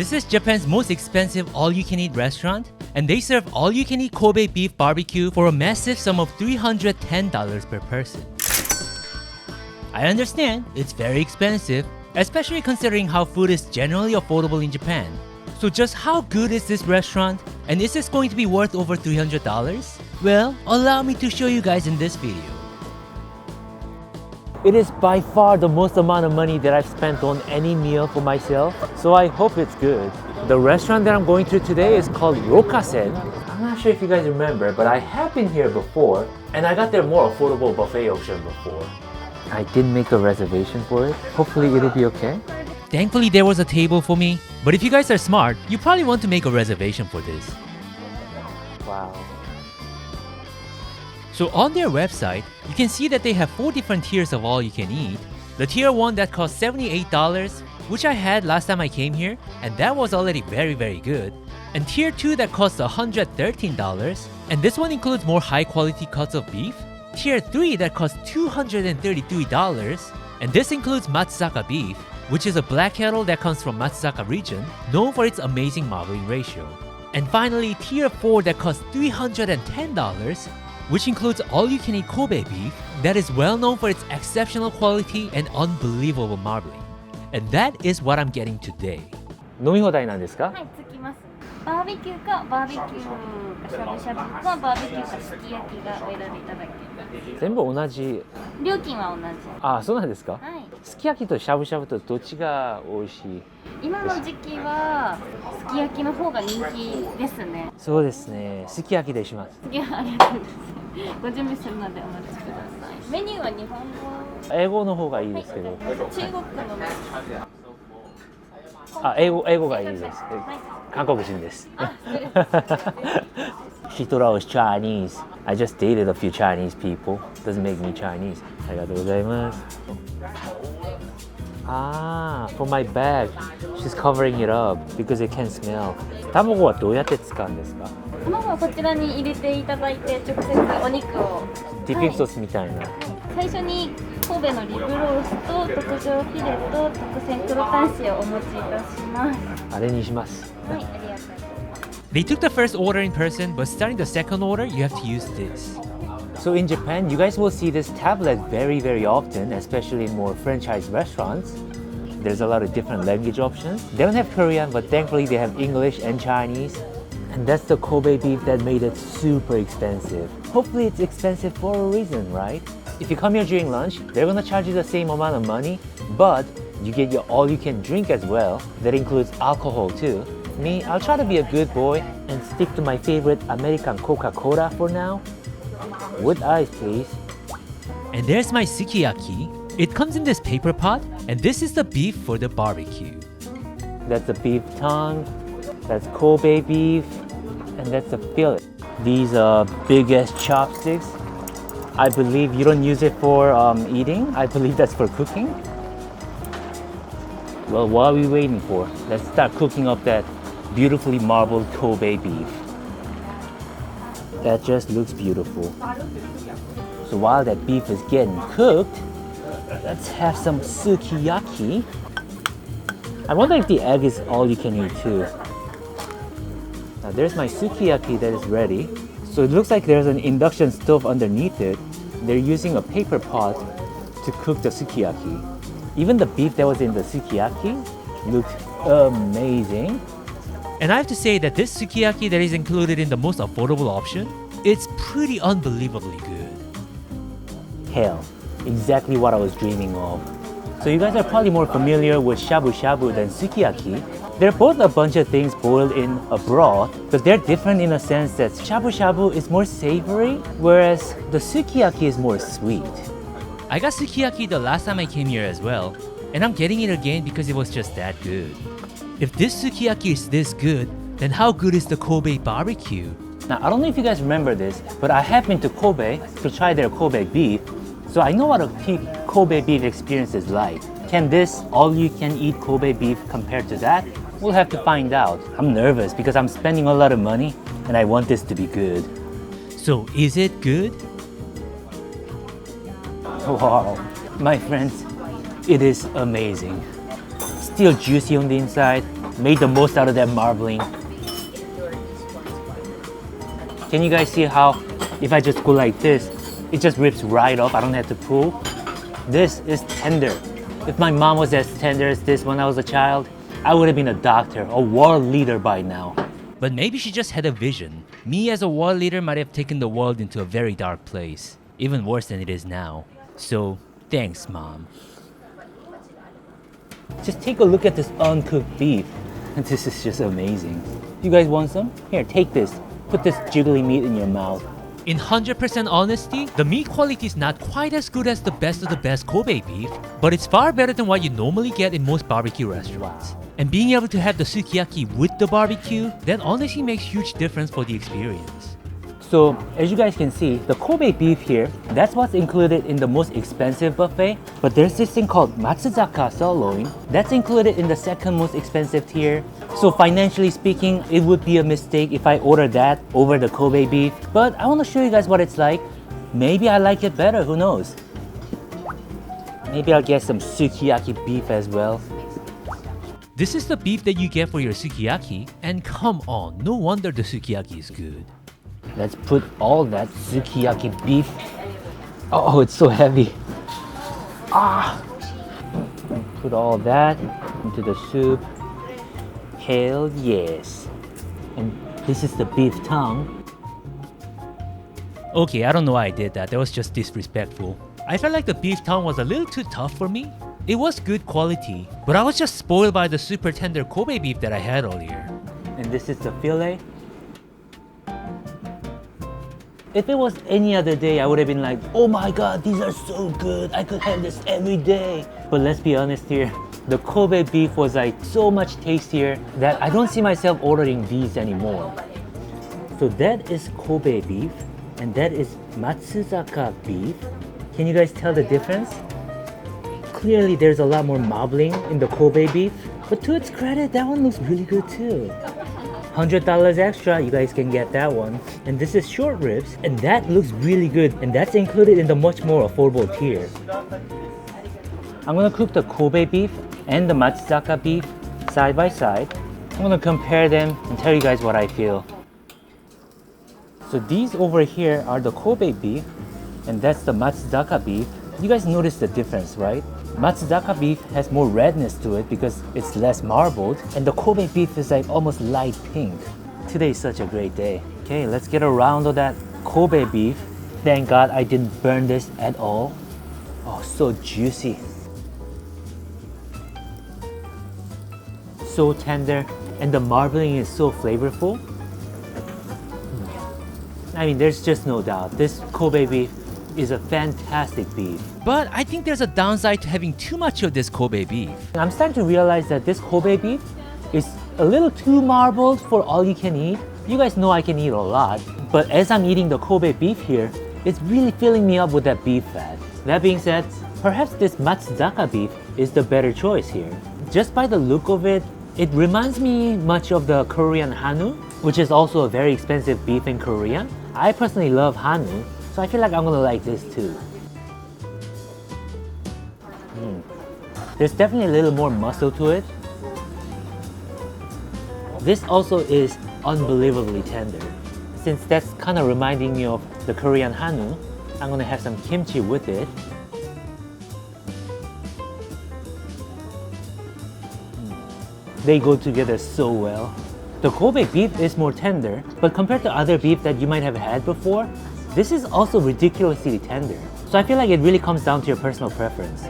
This is Japan's most expensive all-you-can-eat restaurant, and they serve all-you-can-eat Kobe beef barbecue for a massive sum of $310 per person. I understand, it's very expensive, especially considering how food is generally affordable in Japan. So just how good is this restaurant? And is this going to be worth over $300? Well, allow me to show you guys in this video. It is by far the most amount of money that I've spent on any meal for myself, so I hope it's good. The restaurant that I'm going to today is called Rokkasen. I'm not sure if you guys remember, but I have been here before, and I got their more affordable buffet option before. I didn't make a reservation for it. Hopefully it'll be okay. Thankfully there was a table for me, but if you guys are smart, you probably want to make a reservation for this. Wow. So on their website, you can see that they have 4 different tiers of all you can eat. The tier 1 that costs $78, which I had last time I came here, and that was already very good. And tier 2 that costs $113, and this one includes more high quality cuts of beef. Tier 3 that costs $233, and this includes Matsuzaka beef, which is a black cattle that comes from Matsuzaka region, known for its amazing marbling ratio. And finally, tier 4 that costs $310, which includes all-you-can-eat Kobe beef that is well known for its exceptional quality and unbelievable marbling. And that is what I'm getting today. 飲み放題なんですか？はい、つきます。バーベキューかバーベキューかしゃぶしゃぶかバーベキューかすき焼きがお選びいただけます。全部同じ。料金は同じ。あ、そうなんですか？はい。すき焼きとしゃぶしゃぶとどっちが美味しい？今の時期はすき焼きの方が人気ですね。そうですね。すき焼きでします。いや、ありがとうございます。ご準備するまでお待ちください。メニューは日本語。英語の方がいいですけど。はい、中国の。あ、英語がいいです。韓国人です。She thought I was Chinese. I just dated a few Chinese people. Doesn't make me Chinese. ありがとうございます。Ah, for my bag. She's covering it up because it can smell. 卵はどうやって使うんですか？卵はこちらに入れていただいて直接お肉を。ディピクソスみたいな。最初に神戸のリブロースと特上フィレと特選黒タンシをお持ちいたします。あれにします。はい、ありがとうございます。They took the first order in person, but starting the second order, you have to use this. So in Japan, you guys will see this tablet very often, especially in more franchise restaurants. There's a lot of different language options. They don't have Korean, but thankfully they have English and Chinese. And that's the Kobe beef that made it super expensive. Hopefully it's expensive for a reason, right? If you come here during lunch, they're gonna charge you the same amount of money, but you get your all-you-can-drink as well. That includes alcohol too. Me, I'll try to be a good boy and stick to my favorite American Coca-Cola for now. With ice, please. And there's my sukiyaki. It comes in this paper pot, and this is the beef for the barbecue. That's the beef tongue, that's Kobe beef, and that's the fillet. These are big-ass chopsticks. I believe you don't use it for eating. I believe that's for cooking. Well, what are we waiting for? Let's start cooking up that beautifully marbled Kobe beef. That just looks beautiful. So while that beef is getting cooked, let's have some sukiyaki. I wonder if the egg is all you can eat too. Now there's my sukiyaki that is ready. So it looks like there's an induction stove underneath it. They're using a paper pot to cook the sukiyaki. Even the beef that was in the sukiyaki looked amazing. And I have to say that this sukiyaki that is included in the most affordable option, it's pretty unbelievably good. Hell, exactly what I was dreaming of. So you guys are probably more familiar with shabu shabu than sukiyaki. They're both a bunch of things boiled in a broth, but they're different in a sense that shabu shabu is more savory, whereas the sukiyaki is more sweet. I got sukiyaki the last time I came here as well, and I'm getting it again because it was just that good. If this sukiyaki is this good, then how good is the Kobe barbecue? Now, I don't know if you guys remember this, but I have been to Kobe to try their Kobe beef, so I know what a peak Kobe beef experience is like. Can this all-you-can-eat Kobe beef compare to that? We'll have to find out. I'm nervous because I'm spending a lot of money and I want this to be good. So is it good? Wow, my friends, it is amazing. Still juicy on the inside, made the most out of that marbling. Can you guys see how if I just go like this, it just rips right off, I don't have to pull? This is tender. If my mom was as tender as this when I was a child, I would have been a doctor, a world leader by now. But maybe she just had a vision. Me as a world leader might have taken the world into a very dark place, even worse than it is now. So, thanks, Mom. Just take a look at this uncooked beef. This is just amazing. You guys want some? Here, take this. Put this jiggly meat in your mouth. In 100% honesty, the meat quality is not quite as good as the best of the best Kobe beef, but it's far better than what you normally get in most barbecue restaurants. And being able to have the sukiyaki with the barbecue, that honestly makes huge difference for the experience. So, as you guys can see, the Kobe beef here, that's what's included in the most expensive buffet. But there's this thing called Matsuzaka sirloin. That's included in the second most expensive tier. So financially speaking, it would be a mistake if I order that over the Kobe beef. But I want to show you guys what it's like. Maybe I like it better, who knows? Maybe I'll get some sukiyaki beef as well. This is the beef that you get for your sukiyaki. And come on, no wonder the sukiyaki is good. Let's put all that sukiyaki beef. Oh, it's so heavy. Put all that into the soup. Hell yes. And this is the beef tongue. Okay, I don't know why I did that. That was just disrespectful. I felt like the beef tongue was a little too tough for me. It was good quality, but I was just spoiled by the super tender Kobe beef that I had earlier. And this is the fillet. If it was any other day, I would have been like, oh my god, these are so good. I could have this every day. But let's be honest here. The Kobe beef was like so much tastier that I don't see myself ordering these anymore. So that is Kobe beef and that is Matsuzaka beef. Can you guys tell the difference? Clearly there's a lot more marbling in the Kobe beef, but to its credit, that one looks really good too. $100 extra, you guys can get that one. And this is short ribs, and that looks really good, and that's included in the much more affordable tier. I'm gonna cook the Kobe beef and the Matsuzaka beef side by side. I'm gonna compare them and tell you guys what I feel. So these over here are the Kobe beef, and that's the Matsuzaka beef. You guys notice the difference, right? Matsuzaka beef has more redness to it because it's less marbled, and the Kobe beef is like almost light pink. Today is such a great day. Okay, let's get a round of that Kobe beef. Thank God I didn't burn this at all. Oh, so juicy. So tender, and the marbling is so flavorful. I mean, there's just no doubt. This Kobe beef is a fantastic beef. But I think there's a downside to having too much of this Kobe beef. I'm starting to realize that this Kobe beef is a little too marbled for all you can eat. You guys know I can eat a lot, but as I'm eating the Kobe beef here, it's really filling me up with that beef fat. That being said, perhaps this Matsuzaka beef is the better choice here. Just by the look of it, it reminds me much of the Korean Hanu, which is also a very expensive beef in Korea. I personally love Hanu, so I feel like I'm gonna like this too. There's definitely a little more muscle to it. This also is unbelievably tender. Since that's kind of reminding me of the Korean Hanu, I'm gonna have some kimchi with it. They go together so well. The Kobe beef is more tender, but compared to other beef that you might have had before, this is also ridiculously tender. So I feel like it really comes down to your personal preference.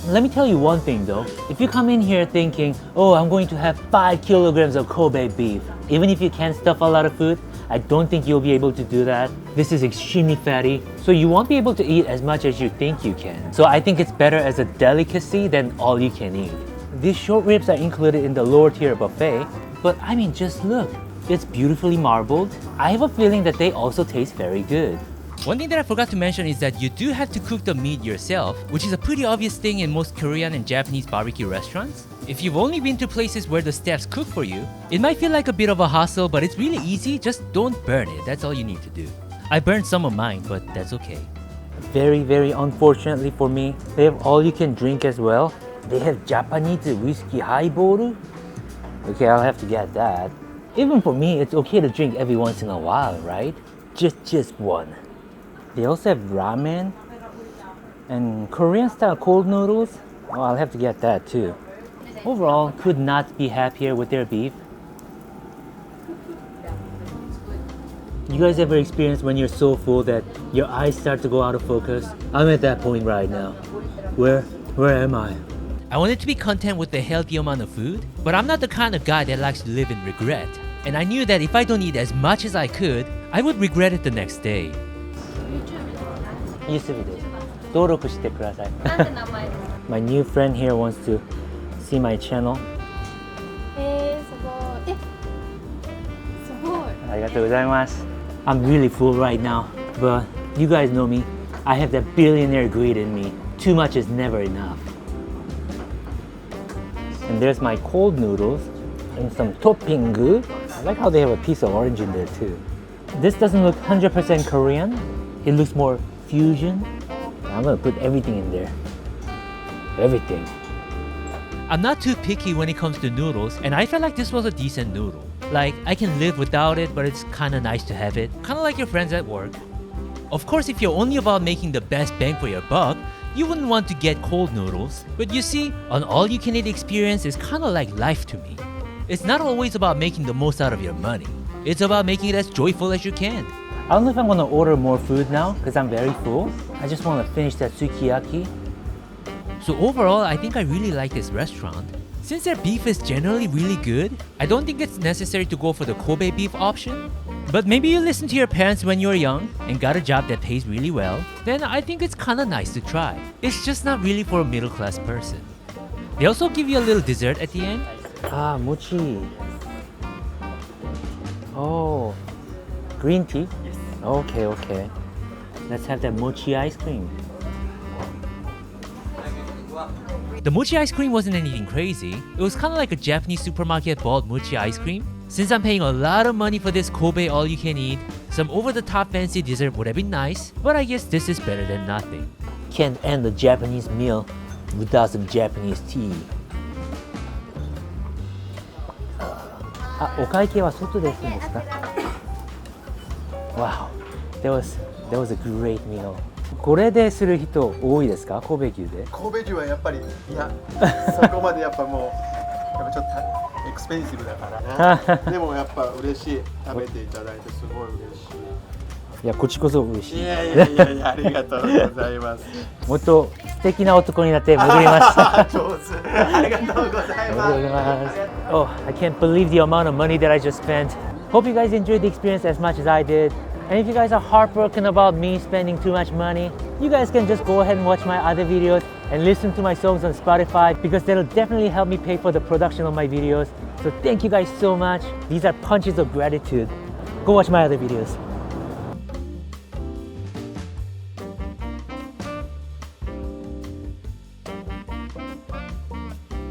Let me tell you one thing though. If you come in here thinking, oh, I'm going to have 5 kilograms of Kobe beef, even if you can stuff a lot of food, I don't think you'll be able to do that. This is extremely fatty, so you won't be able to eat as much as you think you can. So I think it's better as a delicacy than all you can eat. These short ribs are included in the lower tier buffet, but I mean, just look. It's beautifully marbled. I have a feeling that they also taste very good. One thing that I forgot to mention is that you do have to cook the meat yourself, which is a pretty obvious thing in most Korean and Japanese barbecue restaurants. If you've only been to places where the staffs cook for you, it might feel like a bit of a hassle, but it's really easy. Just don't burn it. That's all you need to do. I burned some of mine, but that's okay. Very, very unfortunately for me, they have all you can drink as well. They have Japanese whiskey highball. Okay, I'll have to get that. Even for me, it's okay to drink every once in a while, right? Just one. They also have ramen and Korean style cold noodles. Oh, I'll have to get that too. Overall, could not be happier with their beef. You guys ever experience when you're so full that your eyes start to go out of focus? I'm at that point right now. Where am I? I wanted to be content with the healthy amount of food, but I'm not the kind of guy that likes to live in regret. And I knew that if I don't eat as much as I could, I would regret it the next day. YouTube です。登録してください。なんて名前ですか? My new friend here wants to see my channel. すごい。ありがとうございます。I'm really full right now, but you guys know me. I have that billionaire greed in me. Too much is never enough. And there's my cold noodles and some topping. I like how they have a piece of orange in there too. This doesn't look 100% Korean. It looks more fusion. I'm gonna put everything in there. Everything. I'm not too picky when it comes to noodles, and I felt like this was a decent noodle. Like, I can live without it, but it's kinda nice to have it. Kinda like your friends at work. Of course, if you're only about making the best bang for your buck, you wouldn't want to get cold noodles. But you see, an all-you-can-eat experience is kinda like life to me. It's not always about making the most out of your money. It's about making it as joyful as you can. I don't know if I'm gonna order more food now, because I'm very full. I just wanna finish that sukiyaki. So overall, I think I really like this restaurant. Since their beef is generally really good, I don't think it's necessary to go for the Kobe beef option. But maybe you listened to your parents when you were young and got a job that pays really well, then I think it's kinda nice to try. It's just not really for a middle class person. They also give you a little dessert at the end. Ah, mochi. Oh, green tea? Yes. Okay. Let's have that mochi ice cream. The mochi ice cream wasn't anything crazy. It was kind of like a Japanese supermarket bought mochi ice cream. Since I'm paying a lot of money for this Kobe all-you-can-eat, some over-the-top fancy dessert would have been nice, but I guess this is better than nothing. Can't end a Japanese meal without some Japanese tea. お会計は外ですんですか? Wow, that was a great meal. これでする人多いですか? 神戸牛で。神戸牛はやっぱりいやそこまでやっぱもうやっぱちょっとエクスペンシブだからな。でもやっぱ嬉しい。食べていただいてすごい嬉しい。いやこっちこそ嬉しい。いやありがとうございます。もっと素敵な男になって戻りました。上手。ありがとうございます。Oh, I can't believe the amount of money that I just spent. Hope you guys enjoyed the experience as much as I did. And if you guys are heartbroken about me spending too much money, you guys can just go ahead and watch my other videos and listen to my songs on Spotify because that'll definitely help me pay for the production of my videos. So thank you guys so much. These are punches of gratitude. Go watch my other videos.